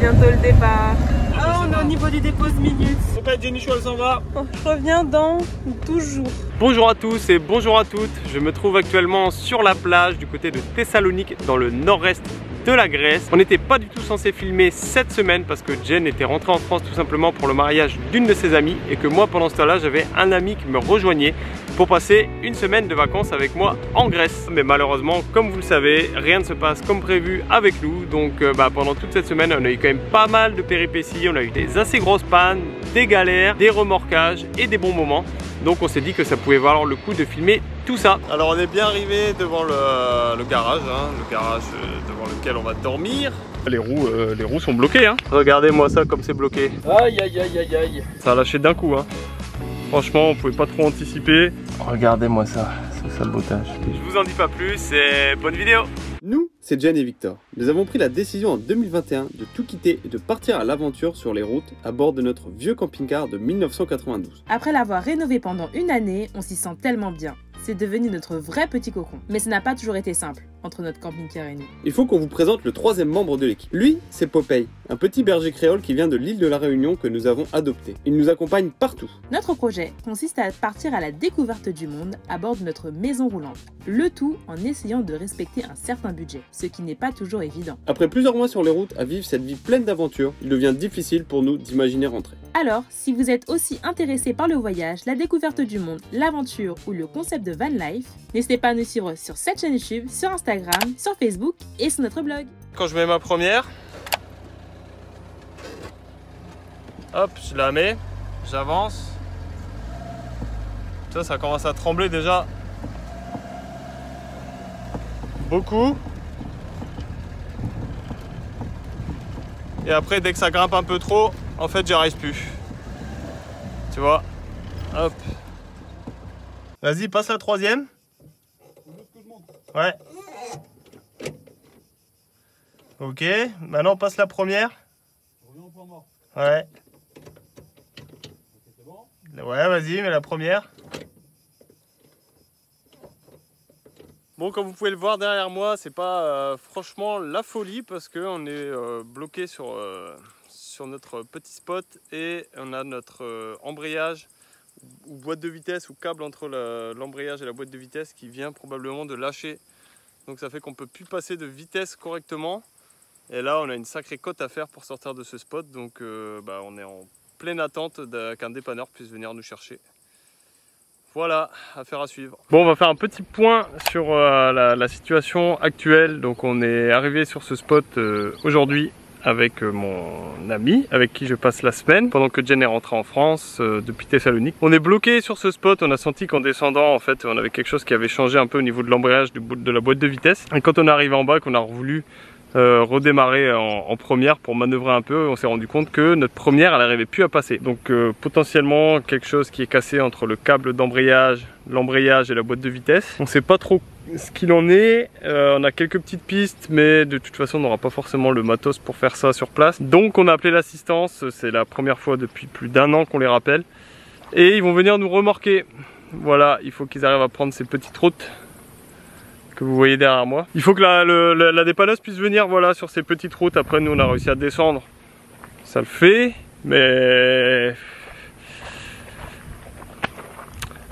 bientôt le départ. Ah, on est au niveau du dépôt minutes. Donc là, Jenny Chou, elle s'en va. Oh, je reviens dans 12 jours. Bonjour à tous et bonjour à toutes. Je me trouve actuellement sur la plage du côté de Thessalonique dans le nord-est de la Grèce. On n'était pas du tout censé filmer cette semaine parce que Jen était rentrée en France tout simplement pour le mariage d'une de ses amies et que moi pendant ce temps-là j'avais un ami qui me rejoignait pour passer une semaine de vacances avec moi en Grèce. Mais malheureusement, comme vous le savez, rien ne se passe comme prévu avec nous. Donc pendant toute cette semaine on a eu quand même pas mal de péripéties. On a eu des assez grosses pannes, des galères, des remorquages et des bons moments. Donc on s'est dit que ça pouvait valoir le coup de filmer tout ça. Alors on est bien arrivé devant le garage, devant lequel on va dormir. Les roues sont bloquées. Hein. Regardez-moi ça comme c'est bloqué. Aïe aïe aïe aïe aïe. Ça a lâché d'un coup. Hein. Franchement on pouvait pas trop anticiper. Regardez-moi ça, ce sabotage. Je vous en dis pas plus et bonne vidéo. Nous, c'est Jen et Victor. Nous avons pris la décision en 2021 de tout quitter et de partir à l'aventure sur les routes à bord de notre vieux camping-car de 1992. Après l'avoir rénové pendant une année, on s'y sent tellement bien. C'est devenu notre vrai petit cocon. Mais ça n'a pas toujours été simple entre notre camping-car et nous. Il faut qu'on vous présente le troisième membre de l'équipe. Lui, c'est Popeye, un petit berger créole qui vient de l'île de la Réunion que nous avons adopté. Il nous accompagne partout. Notre projet consiste à partir à la découverte du monde à bord de notre maison roulante. Le tout en essayant de respecter un certain budget, ce qui n'est pas toujours évident. Après plusieurs mois sur les routes à vivre cette vie pleine d'aventures, il devient difficile pour nous d'imaginer rentrer. Alors, si vous êtes aussi intéressé par le voyage, la découverte du monde, l'aventure ou le concept de van life, n'hésitez pas à nous suivre sur cette chaîne YouTube, sur Instagram, sur Facebook et sur notre blog. Quand je mets ma première, hop, je la mets, j'avance. Ça commence à trembler déjà beaucoup. Et après, dès que ça grimpe un peu trop, en fait, j'y arrive plus. Tu vois? Hop. Vas-y, passe la troisième. Ouais. Ok, maintenant passe la première. Ouais. Ouais, vas-y, mets la première. Bon, comme vous pouvez le voir derrière moi, c'est pas franchement la folie parce qu'on est bloqué sur notre petit spot et on a notre embrayage ou boîte de vitesse ou câble entre l'embrayage et la boîte de vitesse qui vient probablement de lâcher. Donc ça fait qu'on peut plus passer de vitesse correctement. Et là, on a une sacrée côte à faire pour sortir de ce spot. Donc on est en pleine attente qu'un dépanneur puisse venir nous chercher. Voilà, affaire à suivre. Bon, on va faire un petit point sur la situation actuelle. Donc on est arrivé sur ce spot aujourd'hui avec mon ami avec qui je passe la semaine pendant que Jen est rentrée en France depuis Thessalonique. On est bloqué sur ce spot, on a senti qu'en descendant en fait on avait quelque chose qui avait changé un peu au niveau de l'embrayage de la boîte de vitesse. Et quand on est arrivé en bas, qu'on a voulu redémarrer en première pour manœuvrer un peu, on s'est rendu compte que notre première elle n'arrivait plus à passer. Donc potentiellement quelque chose qui est cassé entre le câble d'embrayage, l'embrayage et la boîte de vitesse. On sait pas trop ce qu'il en est, on a quelques petites pistes mais de toute façon on n'aura pas forcément le matos pour faire ça sur place. Donc on a appelé l'assistance, c'est la première fois depuis plus d'un an qu'on les rappelle. Et ils vont venir nous remorquer. Voilà, il faut qu'ils arrivent à prendre ces petites routes que vous voyez derrière moi. Il faut que la dépanneuse puisse venir voilà, sur ces petites routes. Après nous on a réussi à descendre, ça le fait, mais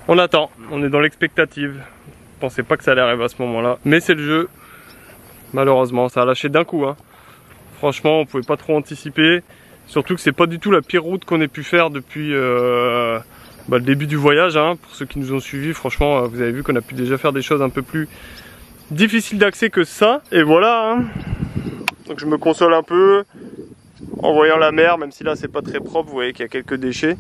on attend, on est dans l'expectative. Je pensais pas que ça allait arriver à ce moment-là, mais c'est le jeu. Malheureusement, ça a lâché d'un coup. Hein. Franchement, on pouvait pas trop anticiper. Surtout que c'est pas du tout la pire route qu'on ait pu faire depuis le début du voyage. Hein. Pour ceux qui nous ont suivis, franchement, vous avez vu qu'on a pu déjà faire des choses un peu plus difficiles d'accès que ça. Et voilà. Hein. Donc je me console un peu en voyant la mer, même si là c'est pas très propre. Vous voyez qu'il y a quelques déchets.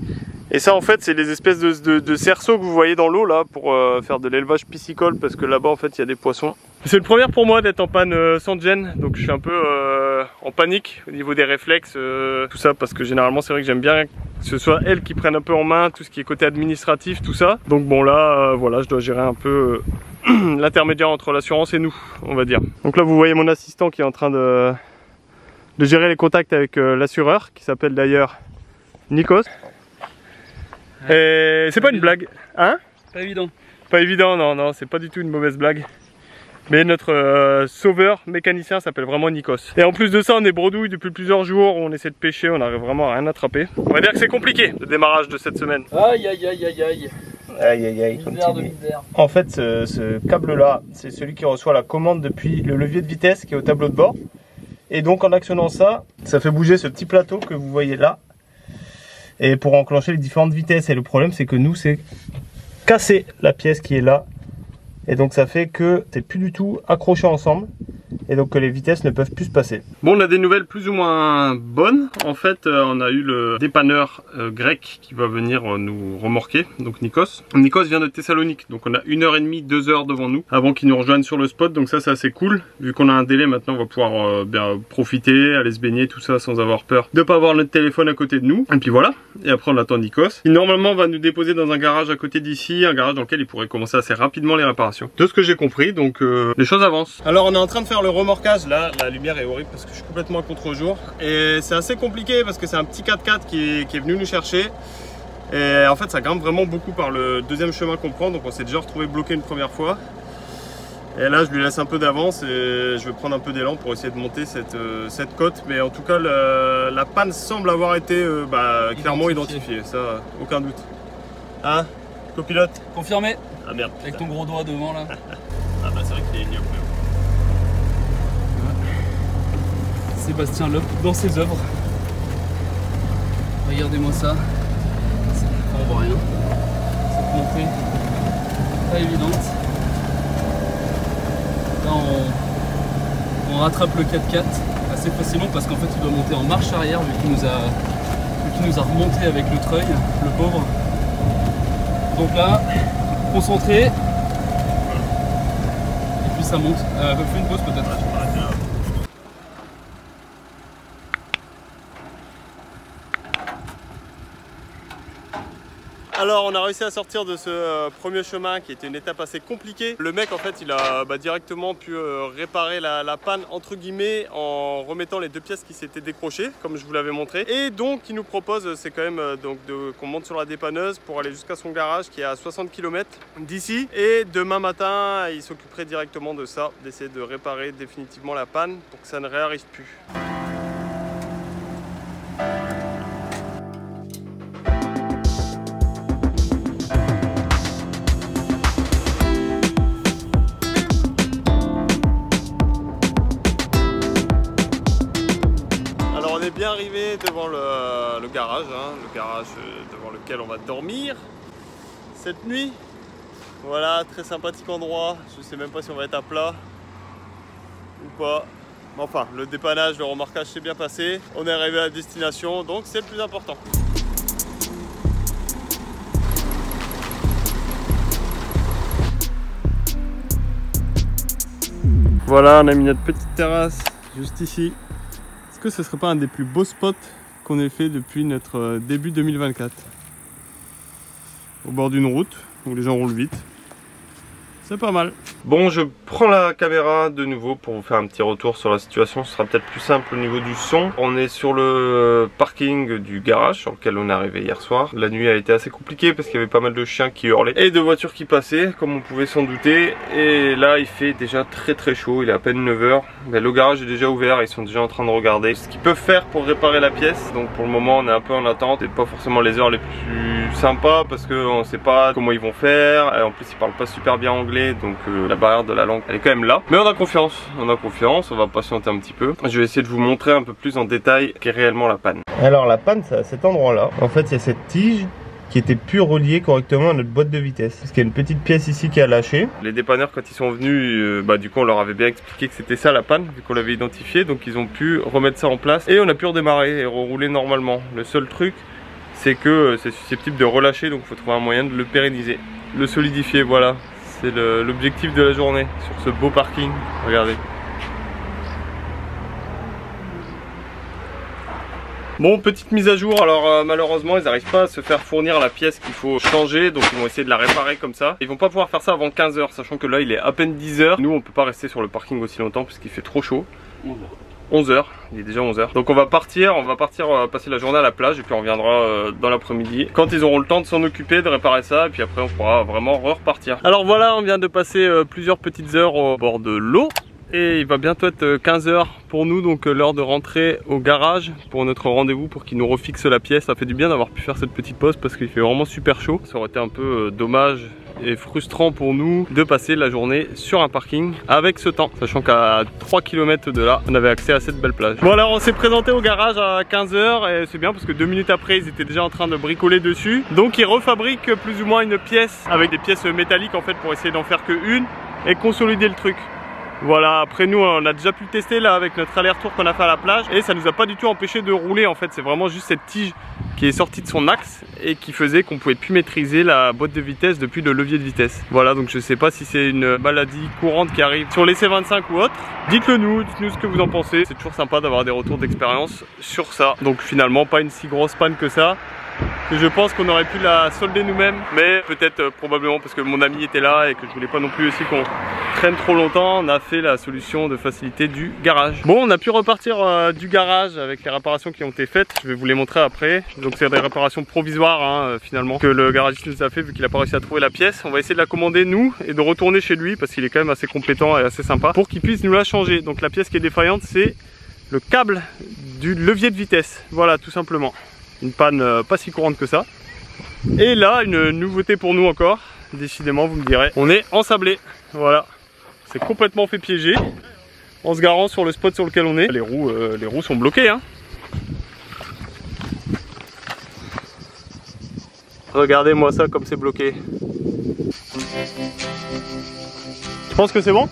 Et ça en fait c'est les espèces de cerceaux que vous voyez dans l'eau là pour faire de l'élevage piscicole parce que là-bas en fait il y a des poissons. C'est le premier pour moi d'être en panne sans Jen, donc je suis un peu en panique au niveau des réflexes, tout ça parce que généralement c'est vrai que j'aime bien que ce soit elle qui prenne un peu en main tout ce qui est côté administratif, tout ça. Donc bon là voilà, je dois gérer un peu l'intermédiaire entre l'assurance et nous, on va dire. Donc là vous voyez mon assistant qui est en train de gérer les contacts avec l'assureur qui s'appelle d'ailleurs Nikos. Et c'est pas une blague, hein? Pas évident. Pas évident, non, non, c'est pas du tout une mauvaise blague. Mais notre sauveur mécanicien s'appelle vraiment Nikos. Et en plus de ça, on est bredouille depuis plusieurs jours, on essaie de pêcher, on n'arrive vraiment à rien attraper. On va dire que c'est compliqué le démarrage de cette semaine. Aïe aïe aïe aïe aïe. Aïe aïe aïe. En fait, ce câble là, c'est celui qui reçoit la commande depuis le levier de vitesse qui est au tableau de bord. Et donc en actionnant ça, ça fait bouger ce petit plateau que vous voyez là. Et pour enclencher les différentes vitesses. Et le problème c'est que nous, c'est casser la pièce qui est là. Et donc ça fait que c'est plus du tout accroché ensemble. Et donc que les vitesses ne peuvent plus se passer. Bon, on a des nouvelles plus ou moins bonnes. En fait, on a eu le dépanneur grec qui va venir nous remorquer, donc Nikos. Nikos vient de Thessalonique, donc on a 1h30, 2 heures devant nous avant qu'il nous rejoigne sur le spot. Donc ça c'est assez cool. Vu qu'on a un délai maintenant, on va pouvoir bien profiter, aller se baigner, tout ça sans avoir peur de pas avoir notre téléphone à côté de nous. Et puis voilà. Et après on attend Nikos. Il normalement va nous déposer dans un garage à côté d'ici, un garage dans lequel il pourrait commencer assez rapidement les réparations. De ce que j'ai compris, donc les choses avancent. Alors on est en train de faire le remorquage. Là la lumière est horrible parce que je suis complètement à contre-jour et c'est assez compliqué parce que c'est un petit 4x4 qui est venu nous chercher et en fait ça grimpe vraiment beaucoup par le deuxième chemin qu'on prend, donc on s'est déjà retrouvé bloqué une première fois et là je lui laisse un peu d'avance et je vais prendre un peu d'élan pour essayer de monter cette côte, mais en tout cas la panne semble avoir été clairement identifiée, ça aucun doute. Hein, copilote? Confirmé. Ah merde. Avec ton gros doigt devant là. Ah bah c'est vrai qu'il est ignoble. Sébastien Loeb dans ses œuvres. Regardez-moi ça. On voit rien. Cette montée pas évidente. Là on rattrape le 4x4 assez facilement parce qu'en fait il doit monter en marche arrière vu qu'il nous a remonté avec le treuil, le pauvre. Donc là, concentré. Et puis ça monte. Fais une pause peut-être. Alors on a réussi à sortir de ce premier chemin qui était une étape assez compliquée. Le mec en fait il a directement pu réparer la panne entre guillemets en remettant les deux pièces qui s'étaient décrochées comme je vous l'avais montré. Et donc il nous propose c'est quand même qu'on monte sur la dépanneuse pour aller jusqu'à son garage qui est à 60 km d'ici. Et demain matin il s'occuperait directement de ça, d'essayer de réparer définitivement la panne pour que ça ne réarrive plus. Bien arrivé devant le garage, le garage devant lequel on va dormir cette nuit. Voilà, très sympathique endroit. Je sais même pas si on va être à plat ou pas. Mais enfin, le dépannage, le remorquage s'est bien passé. On est arrivé à destination, donc c'est le plus important. Voilà, on a mis notre petite terrasse juste ici. Est-ce que ce serait pas un des plus beaux spots qu'on ait fait depuis notre début 2024? Au bord d'une route où les gens roulent vite. C'est pas mal. Bon, je prends la caméra de nouveau pour vous faire un petit retour sur la situation. Ce sera peut-être plus simple au niveau du son. On est sur le parking du garage sur lequel on est arrivé hier soir. La nuit a été assez compliquée parce qu'il y avait pas mal de chiens qui hurlaient et de voitures qui passaient, comme on pouvait s'en douter. Et là, il fait déjà très chaud. Il est à peine 9 h. Mais le garage est déjà ouvert. Ils sont déjà en train de regarder ce qu'ils peuvent faire pour réparer la pièce. Donc pour le moment, on est un peu en attente. Et pas forcément les heures les plus sympas parce qu'on ne sait pas comment ils vont faire. Et en plus, ils parlent pas super bien anglais. Donc la barrière de la langue elle est quand même là, mais on a confiance, on va patienter un petit peu. Je vais essayer de vous montrer un peu plus en détail qu'est réellement la panne. Alors la panne c'est à cet endroit là, en fait il y a cette tige qui était plus reliée correctement à notre boîte de vitesse, parce qu'il y a une petite pièce ici qui a lâché. Les dépanneurs quand ils sont venus, du coup on leur avait bien expliqué que c'était ça la panne, vu qu'on l'avait identifié, donc ils ont pu remettre ça en place et on a pu redémarrer et rerouler normalement. Le seul truc c'est que c'est susceptible de relâcher, donc il faut trouver un moyen de le pérenniser, le solidifier, voilà. C'est l'objectif de la journée sur ce beau parking, regardez. Bon, petite mise à jour, alors malheureusement ils n'arrivent pas à se faire fournir la pièce qu'il faut changer, donc ils vont essayer de la réparer comme ça. Ils vont pas pouvoir faire ça avant 15 h, sachant que là il est à peine 10 h. Nous on peut pas rester sur le parking aussi longtemps parce qu'il fait trop chaud. 11h, il est déjà 11h. Donc on va partir passer la journée à la plage et puis on reviendra dans l'après-midi quand ils auront le temps de s'en occuper, de réparer ça et puis après on pourra vraiment repartir. Alors voilà, on vient de passer plusieurs petites heures au bord de l'eau et il va bientôt être 15h pour nous, donc l'heure de rentrer au garage pour notre rendez-vous pour qu'ils nous refixent la pièce. Ça fait du bien d'avoir pu faire cette petite pause parce qu'il fait vraiment super chaud. Ça aurait été un peu dommage et frustrant pour nous de passer la journée sur un parking avec ce temps, sachant qu'à 3 km de là on avait accès à cette belle plage. Bon alors on s'est présenté au garage à 15h et c'est bien parce que 2 minutes après ils étaient déjà en train de bricoler dessus. Donc ils refabriquent plus ou moins une pièce avec des pièces métalliques en fait pour essayer d'en faire que une et consolider le truc. Voilà, après nous on a déjà pu le tester là avec notre aller-retour qu'on a fait à la plage et ça nous a pas du tout empêché de rouler en fait. C'est vraiment juste cette tige qui est sortie de son axe et qui faisait qu'on pouvait plus maîtriser la boîte de vitesse depuis le levier de vitesse. Voilà, donc je sais pas si c'est une maladie courante qui arrive sur les C25 ou autre. Dites-le nous, dites-nous ce que vous en pensez. C'est toujours sympa d'avoir des retours d'expérience sur ça. Donc finalement pas une si grosse panne que ça, que je pense qu'on aurait pu la solder nous-mêmes, mais peut-être probablement parce que mon ami était là et que je voulais pas non plus aussi qu'on traîne trop longtemps, on a fait la solution de facilité du garage. Bon, on a pu repartir du garage avec les réparations qui ont été faites, je vais vous les montrer après. Donc c'est des réparations provisoires hein, finalement que le garagiste nous a fait vu qu'il a pas réussi à trouver la pièce. On va essayer de la commander nous et de retourner chez lui parce qu'il est quand même assez compétent et assez sympa pour qu'il puisse nous la changer. Donc la pièce qui est défaillante, c'est le câble du levier de vitesse, voilà tout simplement. Une panne pas si courante que ça. Et là, une nouveauté pour nous encore. Décidément, vous me direz, on est ensablé. Voilà, c'est complètement fait piéger en se garant sur le spot sur lequel on est. Les roues sont bloquées. Hein. Regardez-moi ça comme c'est bloqué. Tu penses que c'est bon ?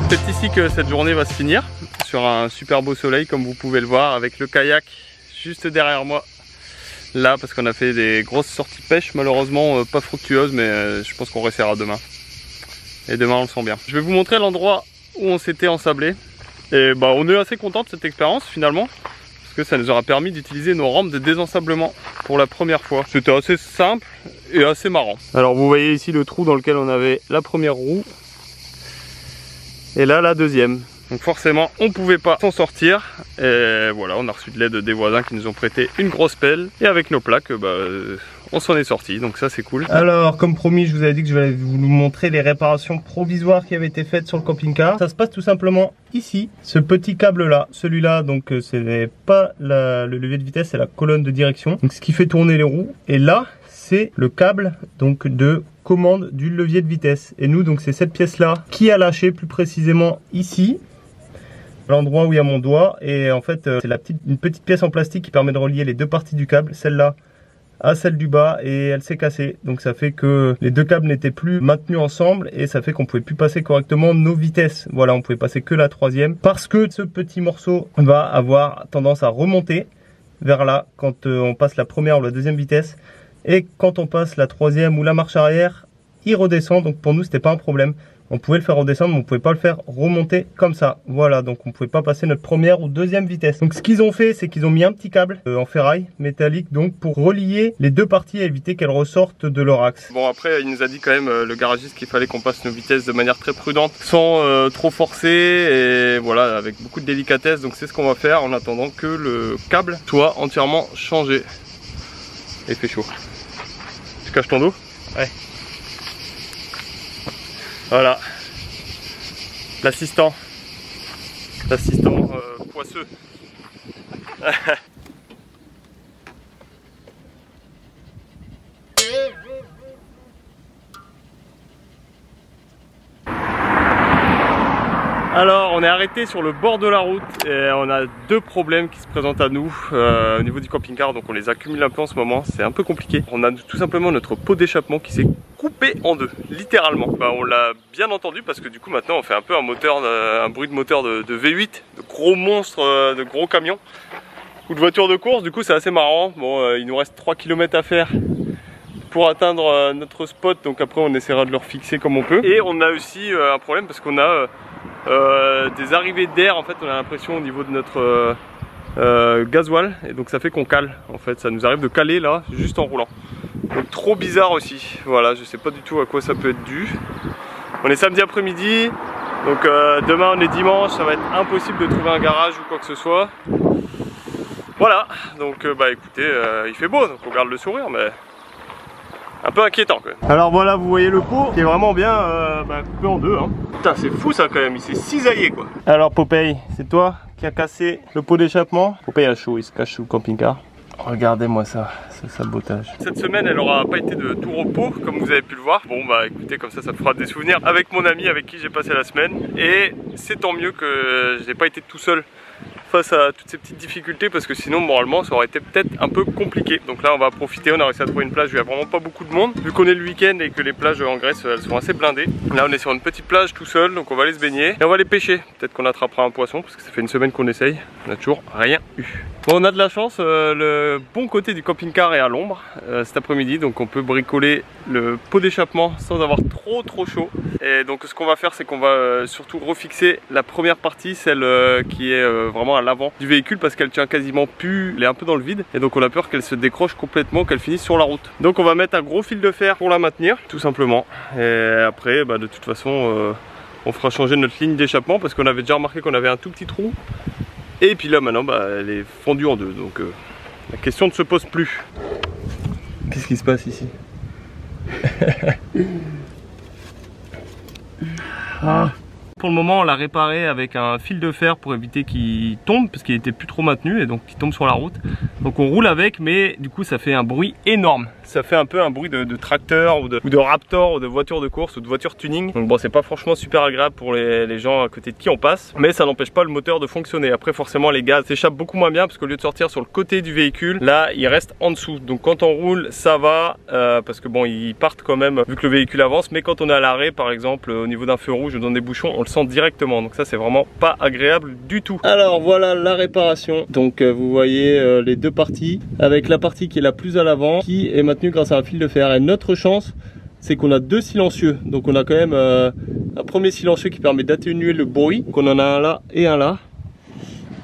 C'est ici que cette journée va se finir, sur un super beau soleil comme vous pouvez le voir, avec le kayak juste derrière moi, là parce qu'on a fait des grosses sorties pêche, malheureusement pas fructueuses, mais je pense qu'on réessayera demain. Et demain on le sent bien. Je vais vous montrer l'endroit où on s'était ensablé, et bah on est assez content de cette expérience finalement, parce que ça nous aura permis d'utiliser nos rampes de désensablement pour la première fois. C'était assez simple et assez marrant. Alors vous voyez ici le trou dans lequel on avait la première roue, et là la deuxième. Donc forcément on pouvait pas s'en sortir et voilà, on a reçu de l'aide des voisins qui nous ont prêté une grosse pelle et avec nos plaques on s'en est sorti, donc ça c'est cool. Alors comme promis, je vous avais dit que je vais vous montrer les réparations provisoires qui avaient été faites sur le camping-car. Ça se passe tout simplement ici, ce petit câble là, celui-là donc c'est pas le levier de vitesse, c'est la colonne de direction, donc ce qui fait tourner les roues, et là c'est le câble donc de commande du levier de vitesse. Et nous donc c'est cette pièce là qui a lâché, plus précisément ici, l'endroit où il y a mon doigt, et en fait c'est une petite pièce en plastique qui permet de relier les deux parties du câble, celle-là à celle du bas, et elle s'est cassée. Donc ça fait que les deux câbles n'étaient plus maintenus ensemble et ça fait qu'on pouvait plus passer correctement nos vitesses. Voilà, on pouvait passer que la troisième parce que ce petit morceau va avoir tendance à remonter vers là quand on passe la première ou la deuxième vitesse, et quand on passe la troisième ou la marche arrière, il redescend. Donc pour nous c'était pas un problème. On pouvait le faire redescendre, mais on pouvait pas le faire remonter comme ça. Voilà, donc on pouvait pas passer notre première ou deuxième vitesse. Donc ce qu'ils ont fait, c'est qu'ils ont mis un petit câble en ferraille métallique, donc pour relier les deux parties et éviter qu'elles ressortent de leur axe. Bon, après il nous a dit quand même le garagiste qu'il fallait qu'on passe nos vitesses de manière très prudente, sans trop forcer, et voilà, avec beaucoup de délicatesse. Donc c'est ce qu'on va faire en attendant que le câble soit entièrement changé. Et il fait chaud. Tu caches ton dos? Ouais. Voilà, l'assistant poisseux. Alors on est arrêté sur le bord de la route et on a deux problèmes qui se présentent à nous au niveau du camping-car, donc on les accumule un peu en ce moment, c'est un peu compliqué. On a tout simplement notre pot d'échappement qui s'est coupé en deux, littéralement. Bah, on l'a bien entendu parce que du coup maintenant on fait un peu un bruit de moteur de V8, de gros monstres, de gros camions ou de voitures de course. Du coup c'est assez marrant. Bon, il nous reste 3 km à faire pour atteindre notre spot, donc après on essaiera de le refixer comme on peut. Et on a aussi un problème parce qu'on a des arrivées d'air, en fait on a l'impression au niveau de notre gasoil, et donc ça fait qu'on cale, en fait ça nous arrive de caler là juste en roulant, donc trop bizarre aussi. Voilà, je sais pas du tout à quoi ça peut être dû. On est samedi après-midi, donc demain on est dimanche, ça va être impossible de trouver un garage ou quoi que ce soit. Voilà, donc bah écoutez, il fait beau donc on garde le sourire, mais un peu inquiétant quand même. Alors voilà, vous voyez le pot qui est vraiment bien coupé en deux, hein. Putain, c'est fou ça quand même, il s'est cisaillé quoi. Alors Popeye, c'est toi qui a cassé le pot d'échappement. Popeye a chaud, il se cache sous le camping-car. Regardez-moi ça, c'est sabotage. Cette semaine elle aura pas été de tout repos comme vous avez pu le voir. Bon bah écoutez, comme ça fera des souvenirs avec mon ami avec qui j'ai passé la semaine. Et c'est tant mieux que je n'ai pas été tout seul face à toutes ces petites difficultés, parce que sinon moralement ça aurait été peut-être un peu compliqué. Donc là on va profiter, on a réussi à trouver une plage où il n'y a vraiment pas beaucoup de monde, vu qu'on est le week-end et que les plages en Grèce elles sont assez blindées. Là on est sur une petite plage tout seul, donc on va aller se baigner et on va aller pêcher. Peut-être qu'on attrapera un poisson parce que ça fait une semaine qu'on essaye, on n'a toujours rien eu. Bon, on a de la chance, le bon côté du camping-car est à l'ombre cet après-midi, donc on peut bricoler le pot d'échappement sans avoir trop chaud. Et donc ce qu'on va faire, c'est qu'on va surtout refixer la première partie, celle qui est vraiment à l'avant du véhicule, parce qu'elle tient quasiment plus, elle est un peu dans le vide, et donc on a peur qu'elle se décroche complètement, qu'elle finisse sur la route. Donc on va mettre un gros fil de fer pour la maintenir, tout simplement. Et après, bah, de toute façon, on fera changer notre ligne d'échappement, parce qu'on avait déjà remarqué qu'on avait un tout petit trou. Et puis là maintenant bah, elle est fondue en deux, donc la question ne se pose plus. Qu'est-ce qui se passe ici? Pour le moment on l'a réparé avec un fil de fer pour éviter qu'il tombe, parce qu'il était plus trop maintenu et donc il tombe sur la route. Donc on roule avec, mais du coup ça fait un bruit énorme. Ça fait un peu un bruit de tracteur ou de raptor ou de voiture de course ou de voiture tuning. Donc bon, c'est pas franchement super agréable pour les gens à côté de qui on passe, mais ça n'empêche pas le moteur de fonctionner. Après forcément les gaz s'échappent beaucoup moins bien, parce qu'au lieu de sortir sur le côté du véhicule, là ils restent en dessous. Donc quand on roule ça va, parce que bon ils partent quand même vu que le véhicule avance, mais quand on est à l'arrêt par exemple au niveau d'un feu rouge ou dans des bouchons, on le sent directement. Donc ça c'est vraiment pas agréable du tout. Alors voilà la réparation. Donc vous voyez les deux parties, avec la partie qui est la plus à l'avant qui est maintenue grâce à un fil de fer. Et notre chance, c'est qu'on a deux silencieux. Donc on a quand même un premier silencieux qui permet d'atténuer le bruit. Donc on en a un là et un là.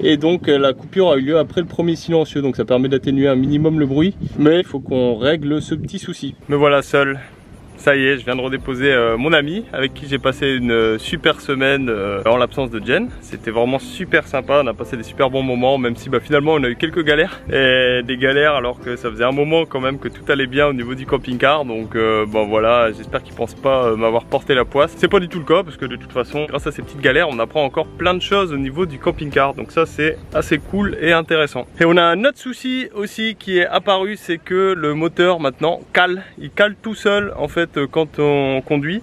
Et donc la coupure a eu lieu après le premier silencieux. Donc ça permet d'atténuer un minimum le bruit. Mais il faut qu'on règle ce petit souci. Me voilà seul. Ça y est, je viens de redéposer mon ami avec qui j'ai passé une super semaine en l'absence de Jen. C'était vraiment super sympa, on a passé des super bons moments, même si bah, finalement on a eu quelques galères. Et des galères alors que ça faisait un moment quand même que tout allait bien au niveau du camping-car. Donc bon voilà, j'espère qu'il pense pas m'avoir porté la poisse. C'est pas du tout le cas, parce que de toute façon, grâce à ces petites galères, on apprend encore plein de choses au niveau du camping-car. Donc ça c'est assez cool et intéressant. Et on a un autre souci aussi qui est apparu, c'est que le moteur maintenant cale. Il cale tout seul en fait quand on conduit,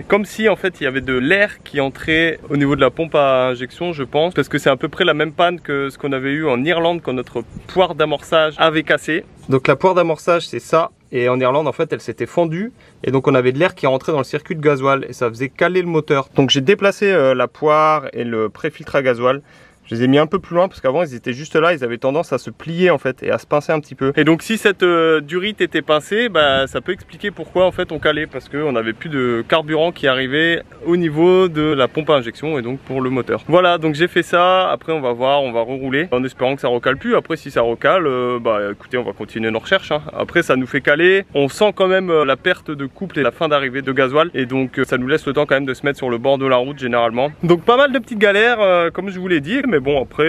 comme si en fait il y avait de l'air qui entrait au niveau de la pompe à injection, je pense, parce que c'est à peu près la même panne que ce qu'on avait eu en Irlande quand notre poire d'amorçage avait cassé. Donc la poire d'amorçage c'est ça, et en Irlande en fait elle s'était fendue, et donc on avait de l'air qui rentrait dans le circuit de gasoil et ça faisait caler le moteur. Donc j'ai déplacé la poire et le pré-filtre à gasoil. Je les ai mis un peu plus loin parce qu'avant ils étaient juste là, ils avaient tendance à se plier en fait et à se pincer un petit peu. Et donc si cette durite était pincée, bah, ça peut expliquer pourquoi en fait on calait, parce qu'on n'avait plus de carburant qui arrivait au niveau de la pompe à injection et donc pour le moteur. Voilà, donc j'ai fait ça, après on va voir, on va rerouler en espérant que ça recale plus. Après si ça recale, bah écoutez, on va continuer nos recherches, hein. Après ça nous fait caler, on sent quand même la perte de couple et la fin d'arrivée de gasoil, et donc ça nous laisse le temps quand même de se mettre sur le bord de la route généralement. Donc pas mal de petites galères comme je vous l'ai dit, mais mais bon après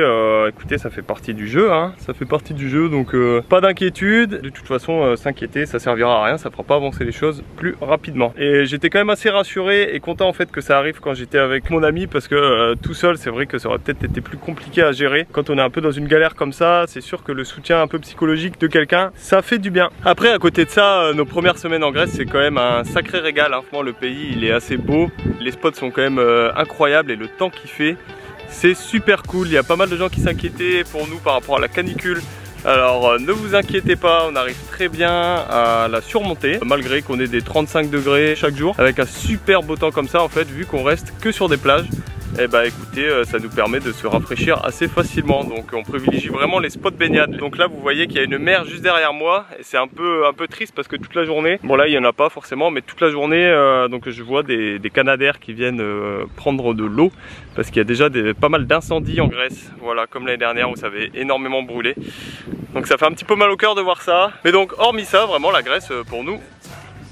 écoutez, ça fait partie du jeu hein. Ça fait partie du jeu, donc pas d'inquiétude. De toute façon s'inquiéter ça servira à rien, ça fera pas avancer les choses plus rapidement. Et j'étais quand même assez rassuré et content en fait que ça arrive quand j'étais avec mon ami, parce que tout seul c'est vrai que ça aurait peut-être été plus compliqué à gérer. Quand on est un peu dans une galère comme ça, c'est sûr que le soutien un peu psychologique de quelqu'un, ça fait du bien. Après à côté de ça, nos premières semaines en Grèce c'est quand même un sacré régal hein. Franchement le pays il est assez beau, les spots sont quand même incroyables et le temps qu'il fait c'est super cool. Il y a pas mal de gens qui s'inquiétaient pour nous par rapport à la canicule. Alors ne vous inquiétez pas, on arrive très bien à la surmonter malgré qu'on ait des 35 degrés chaque jour, avec un super beau temps comme ça en fait, vu qu'on reste que sur des plages. Et bah écoutez, ça nous permet de se rafraîchir assez facilement, donc on privilégie vraiment les spots baignade. Donc là vous voyez qu'il y a une mer juste derrière moi et c'est un peu triste parce que toute la journée, bon là il n'y en a pas forcément, mais toute la journée donc je vois des canadaires qui viennent prendre de l'eau parce qu'il y a déjà pas mal d'incendies en Grèce, voilà, comme l'année dernière où ça avait énormément brûlé. Donc ça fait un petit peu mal au cœur de voir ça, mais donc hormis ça, vraiment la Grèce pour nous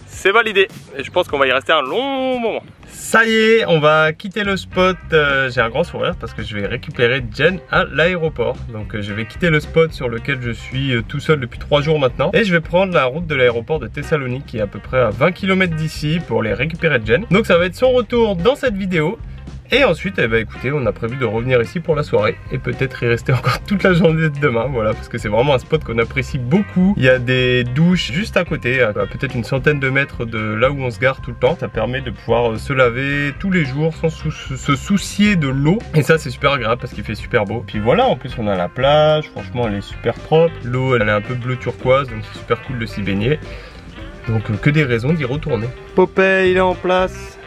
c'est validé et je pense qu'on va y rester un long moment. Ça y est, on va quitter le spot. J'ai un grand sourire parce que je vais récupérer Jen à l'aéroport. Donc je vais quitter le spot sur lequel je suis tout seul depuis 3 jours maintenant. Et je vais prendre la route de l'aéroport de Thessalonique qui est à peu près à 20 km d'ici pour les récupérer Jen. Donc ça va être son retour dans cette vidéo. Et ensuite, eh ben, écoutez, on a prévu de revenir ici pour la soirée et peut-être y rester encore toute la journée de demain, voilà, parce que c'est vraiment un spot qu'on apprécie beaucoup. Il y a des douches juste à côté, à peut-être une centaine de mètres de là où on se gare tout le temps. Ça permet de pouvoir se laver tous les jours sans se soucier de l'eau. Et ça, c'est super agréable parce qu'il fait super beau. Puis voilà, en plus, on a la plage, franchement, elle est super propre. L'eau, elle est un peu bleu turquoise, donc c'est super cool de s'y baigner. Donc que des raisons d'y retourner. Popeye, il est en place.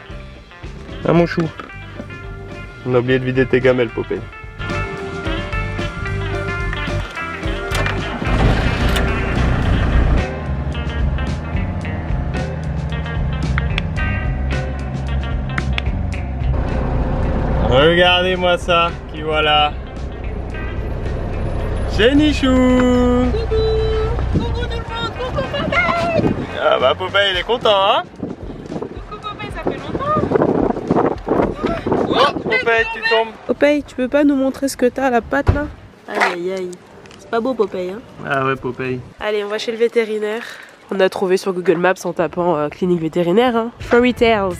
Ah mon chou. On a oublié de vider tes gamelles, Popeye. Regardez-moi ça, qui voilà. Génichou. Coucou tout le monde, coucou Popeye. Ah bah Popeye il est content hein. Coucou Popeye, ça fait longtemps. Oh Popeye tu tombes. Popeye, tu peux pas nous montrer ce que t'as à la patte là? Aïe aïe aïe. C'est pas beau Popeye hein. Ah ouais Popeye. Allez, on va chez le vétérinaire. On a trouvé sur Google Maps en tapant clinique vétérinaire hein. Furry Tales.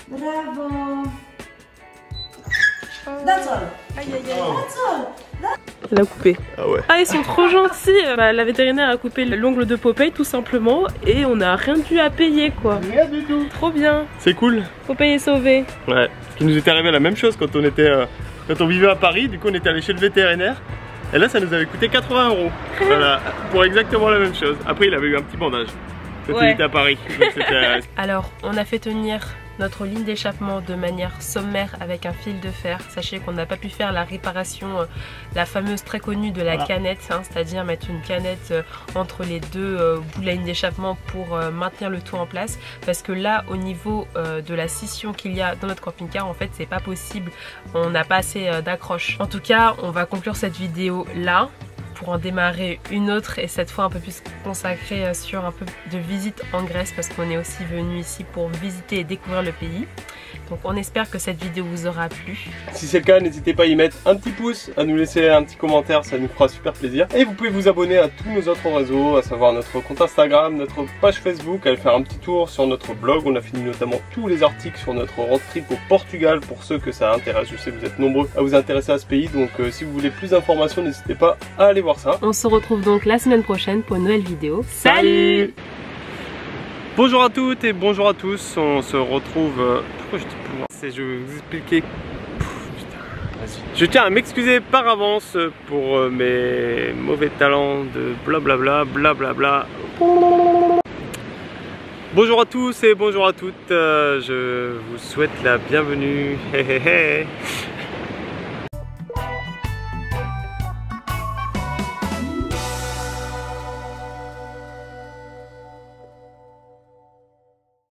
Bravo. That's all. Aïe aïe aïe. That's all. Elle a coupé. Ah ouais. Ah, ils sont trop gentils. Bah, la vétérinaire a coupé l'ongle de Popeye tout simplement et on n'a rien dû à payer quoi. Rien du tout. Trop bien. C'est cool. Popeye est sauvé. Ouais. Ce qui nous était arrivé la même chose quand on était, quand on vivait à Paris. Du coup, on était allé chez le vétérinaire. Et là, ça nous avait coûté 80 €. Voilà, pour exactement la même chose. Après, il avait eu un petit bandage quand il était à Paris. Donc, alors, on a fait tenir notre ligne d'échappement de manière sommaire avec un fil de fer. Sachez qu'on n'a pas pu faire la réparation, la fameuse très connue de la canette, hein, c'est-à-dire mettre une canette entre les deux bouts de la ligne d'échappement pour maintenir le tout en place. Parce que là, au niveau de la scission qu'il y a dans notre camping-car, en fait, c'est pas possible. On n'a pas assez d'accroche. En tout cas, on va conclure cette vidéo là, pour en démarrer une autre et cette fois un peu plus consacrée sur un peu de visite en Grèce parce qu'on est aussi venu ici pour visiter et découvrir le pays. Donc on espère que cette vidéo vous aura plu. Si c'est le cas, n'hésitez pas à y mettre un petit pouce, à nous laisser un petit commentaire, ça nous fera super plaisir. Et vous pouvez vous abonner à tous nos autres réseaux, à savoir notre compte Instagram, notre page Facebook, aller faire un petit tour sur notre blog. On a fini notamment tous les articles sur notre road trip au Portugal pour ceux que ça intéresse. Je sais que vous êtes nombreux à vous intéresser à ce pays, donc si vous voulez plus d'informations, n'hésitez pas à aller voir ça. On se retrouve donc la semaine prochaine pour une nouvelle vidéo. Salut! Bonjour à toutes et bonjour à tous, on se retrouve... Pourquoi je dis pour... Je vais vous expliquer... Je tiens à m'excuser par avance pour mes mauvais talents de blablabla, blablabla. Bonjour à tous et bonjour à toutes, je vous souhaite la bienvenue.